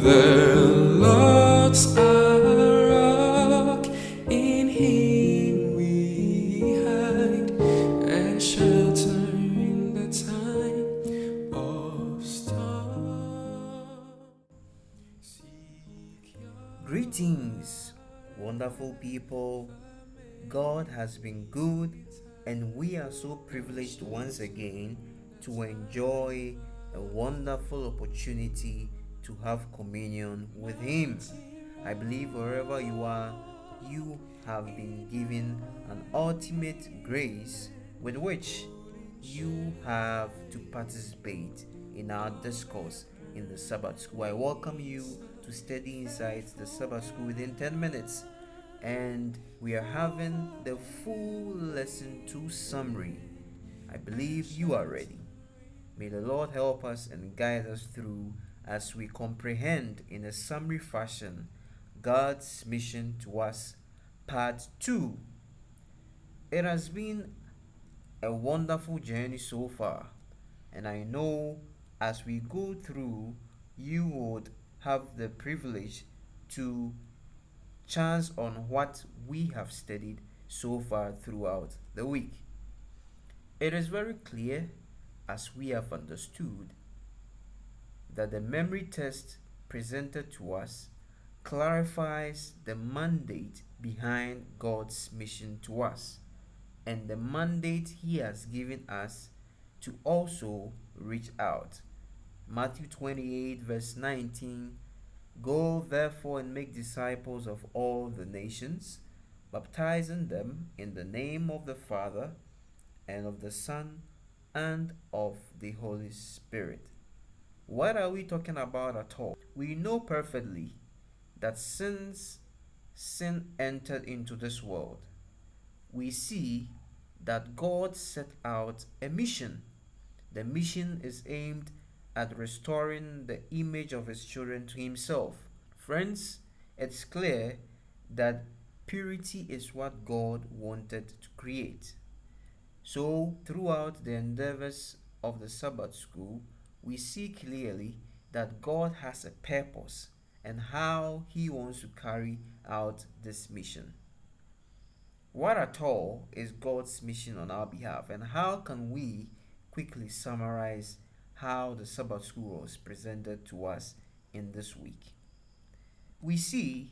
The Lord's our rock, in Him we hide, a shelter in the time of storm. Greetings, wonderful people. God has been good, and we are so privileged once again to enjoy a wonderful opportunity to have communion with Him. I believe wherever you are, you have been given an ultimate grace with which you have to participate in our discourse in the Sabbath School. I welcome you to Study Inside the Sabbath School within 10 minutes, and we are having the full lesson 2 summary. I believe you are ready. May the Lord help us and guide us through as we comprehend in a summary fashion God's mission to us, part 2. It has been a wonderful journey so far, and I know as we go through, you would have the privilege to chance on what we have studied so far throughout the week. It is very clear, as we have understood, that the memory test presented to us clarifies the mandate behind God's mission to us and the mandate He has given us to also reach out. Matthew 28, verse 19: Go therefore and make disciples of all the nations, baptizing them in the name of the Father, and of the Son, and of the Holy Spirit. What are we talking about at all? We know perfectly that since sin entered into this world, we see that God set out a mission. The mission is aimed at restoring the image of His children to Himself. Friends, it's clear that purity is what God wanted to create. So, throughout the endeavors of the Sabbath School, we see clearly that God has a purpose and how He wants to carry out this mission. What at all is God's mission on our behalf, and how can we quickly summarize how the Sabbath School was presented to us in this week? We see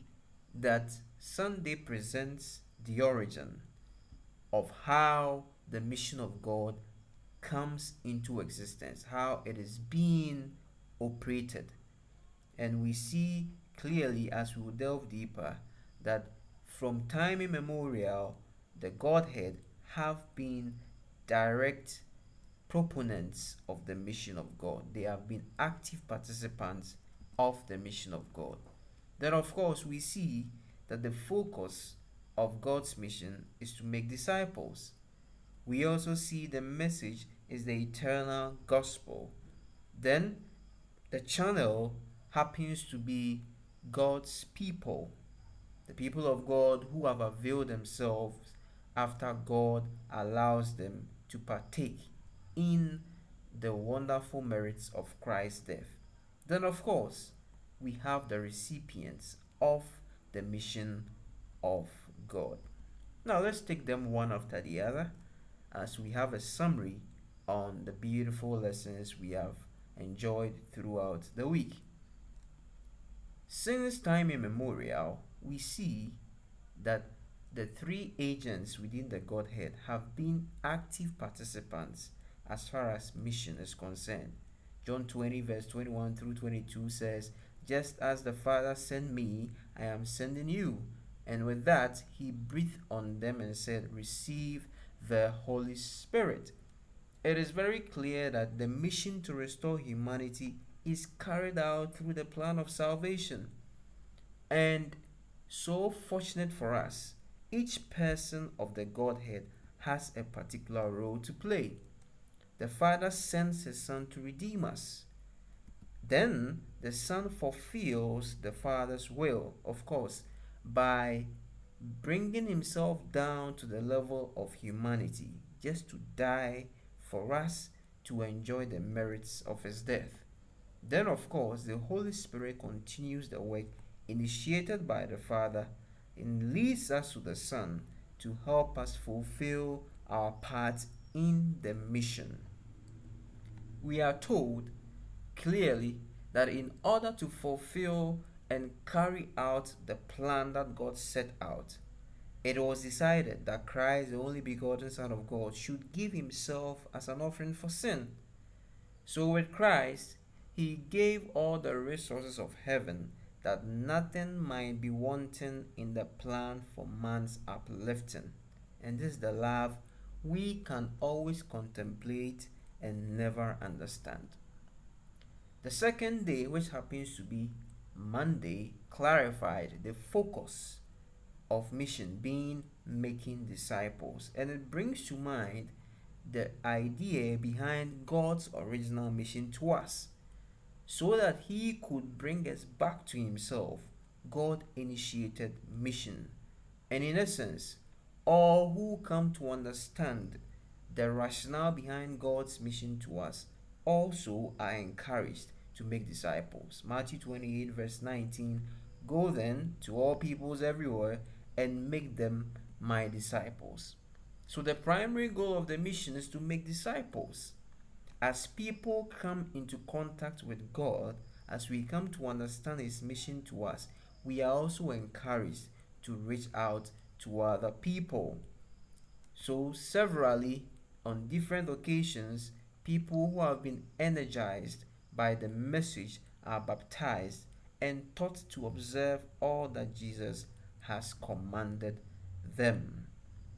that Sunday presents the origin of how the mission of God comes into existence, how it is being operated. And we see clearly as we delve deeper that from time immemorial, the Godhead have been direct proponents of the mission of God. They have been active participants of the mission of God. Then, of course, we see that the focus of God's mission is to make disciples. We also see the message is the eternal gospel. Then, the channel happens to be God's people, the people of God who have availed themselves after God allows them to partake in the wonderful merits of Christ's death. Then, of course, we have the recipients of the mission of God. Now, let's take them one after the other as we have a summary on the beautiful lessons we have enjoyed throughout the week. Since time immemorial, we see that the three agents within the Godhead have been active participants as far as mission is concerned. John 20, verse 21 through 22 says, Just as the Father sent me, I am sending you. And with that, He breathed on them and said, Receive the Holy Spirit. It is very clear that the mission to restore humanity is carried out through the plan of salvation. And so fortunate for us, each person of the Godhead has a particular role to play. The Father sends His Son to redeem us. Then the Son fulfills the Father's will, of course, by bringing Himself down to the level of humanity, just to die for us to enjoy the merits of His death. Then, of course, the Holy Spirit continues the work initiated by the Father and leads us to the Son to help us fulfill our part in the mission. We are told clearly that in order to fulfill and carry out the plan that God set out, it was decided that Christ, the only begotten Son of God, should give himself as an offering for sin. So with Christ, he gave all the resources of heaven that nothing might be wanting in the plan for man's uplifting. And this is the love we can always contemplate and never understand. The second day, which happens to be Monday, clarified the focus of mission being making disciples, and it brings to mind the idea behind God's original mission to us. So that he could bring us back to himself, God initiated mission. And in essence, all who come to understand the rationale behind God's mission to us also are encouraged to make disciples. Matthew 28, verse 19, go then to all peoples everywhere and make them my disciples. So the primary goal of the mission is to make disciples. As people come into contact with God, as we come to understand his mission to us, we are also encouraged to reach out to other people. So severally, on different occasions, people who have been energized by the message are baptized and taught to observe all that Jesus has commanded them.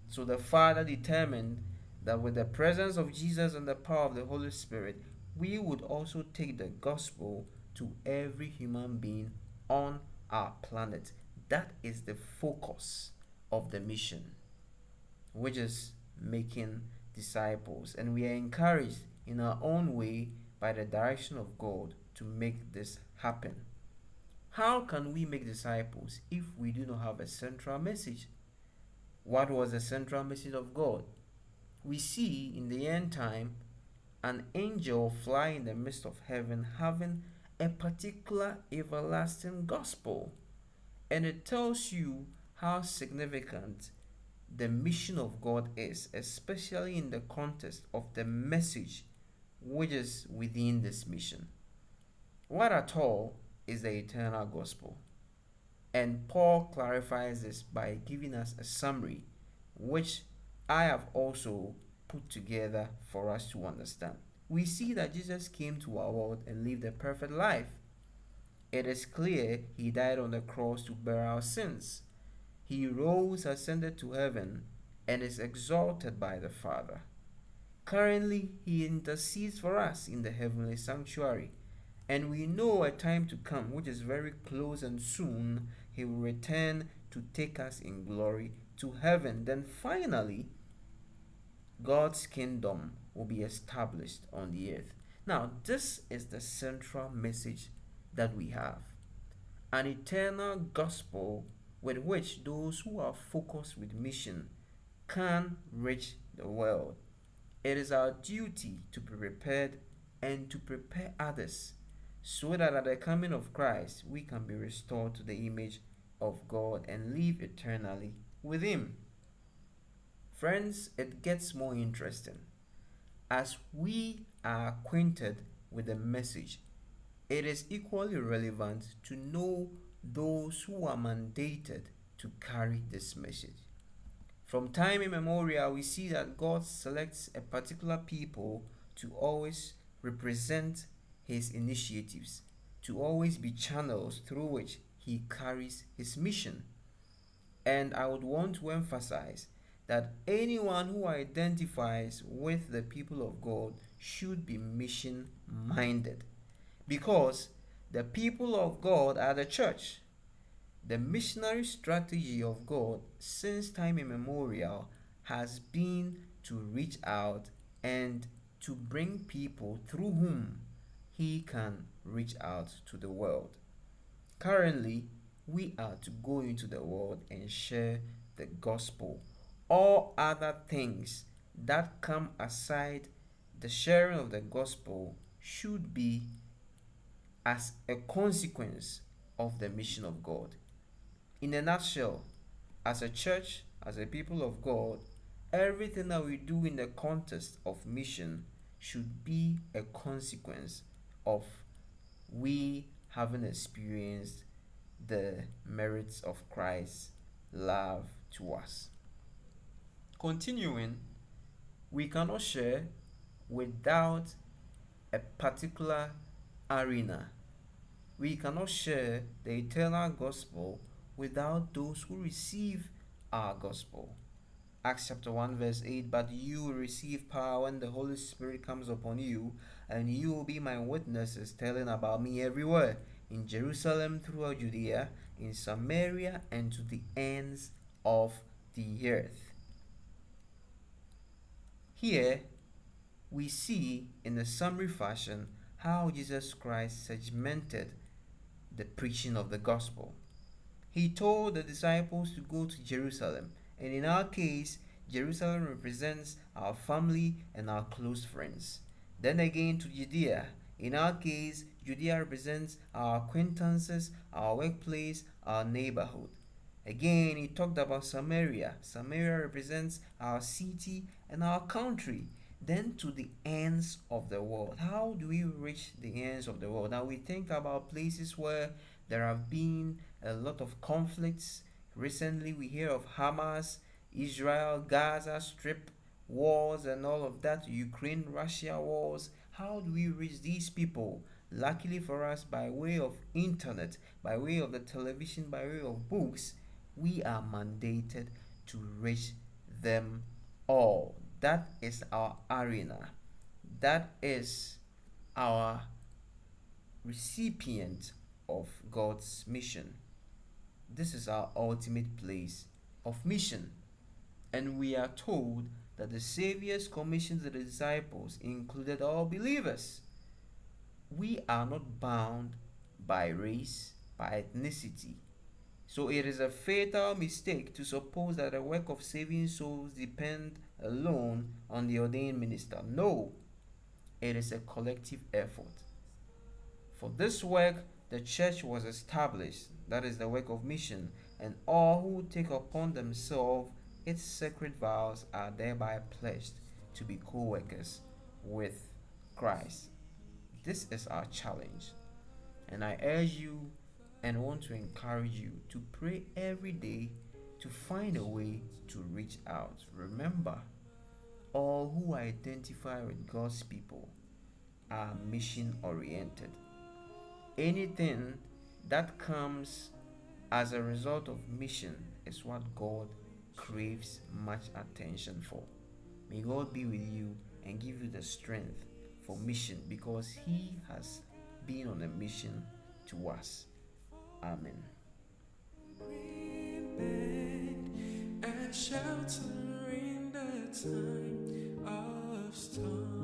So the Father determined that with the presence of Jesus and the power of the Holy Spirit, we would also take the gospel to every human being on our planet. That is the focus of the mission, which is making disciples. And we are encouraged in our own way by the direction of God to make this happen. How can we make disciples if we do not have a central message? What was the central message of God? We see in the end time an angel fly in the midst of heaven having a particular everlasting gospel. And it tells you how significant the mission of God is, especially in the context of the message which is within this mission. What at all is the eternal gospel? And Paul clarifies this by giving us a summary, which I have also put together for us to understand. We see that Jesus came to our world and lived a perfect life. It is clear he died on the cross to bear our sins. He rose, ascended to heaven, and is exalted by the Father. Currently, he intercedes for us in the heavenly sanctuary, and we know a time to come, which is very close and soon, he will return to take us in glory to heaven. Then finally, God's kingdom will be established on the earth. Now, this is the central message that we have. An eternal gospel with which those who are focused with mission can reach the world. It is our duty to be prepared and to prepare others so that at the coming of Christ we can be restored to the image of God and live eternally with him. Friends, it gets more interesting. As we are acquainted with the message, it is equally relevant to know those who are mandated to carry this message. From time immemorial, we see that God selects a particular people to always represent his initiatives, to always be channels through which he carries his mission. And I would want to emphasize that anyone who identifies with the people of God should be mission minded, because the people of God are the church. The missionary strategy of God since time immemorial has been to reach out and to bring people through whom he can reach out to the world. Currently, we are to go into the world and share the gospel. All other things that come aside the sharing of the gospel should be as a consequence of the mission of God. In a nutshell, as a church, as a people of God, everything that we do in the context of mission should be a consequence of we having experienced the merits of Christ's love to us. Continuing, we cannot share without a particular arena. We cannot share the eternal gospel without those who receive our gospel. Acts chapter 1 verse 8, but you will receive power when the Holy Spirit comes upon you, and you will be my witnesses, telling about me everywhere, in Jerusalem, throughout Judea, in Samaria, and to the ends of the earth. Here, we see in a summary fashion how Jesus Christ segmented the preaching of the gospel. He told the disciples to go to Jerusalem, and in our case, Jerusalem represents our family and our close friends. Then again to Judea. In our case, Judea represents our acquaintances, our workplace, our neighborhood. Again, he talked about Samaria. Samaria represents our city and our country. Then to the ends of the world. How do we reach the ends of the world? Now we think about places where there have been a lot of conflicts. Recently, we hear of Hamas, Israel, Gaza Strip wars, and all of that, Ukraine, Russia wars. How do we reach these people? Luckily for us, by way of internet, by way of the television, by way of books, we are mandated to reach them all. That is our arena. That is our recipient of God's mission. This is our ultimate place of mission. And we are told that the Savior's commission to the disciples included all believers. We are not bound by race, by ethnicity. So it is a fatal mistake to suppose that the work of saving souls depends alone on the ordained minister. No, it is a collective effort. For this work, the church was established, that is the work of mission, and all who take upon themselves its sacred vows are thereby pledged to be co-workers with Christ. This is our challenge, and I urge you and want to encourage you to pray every day to find a way to reach out. Remember, all who identify with God's people are mission oriented. Anything that comes as a result of mission is what God craves much attention for. May God be with you and give you the strength for mission, because He has been on a mission to us. Amen. And shelter in the time of storm.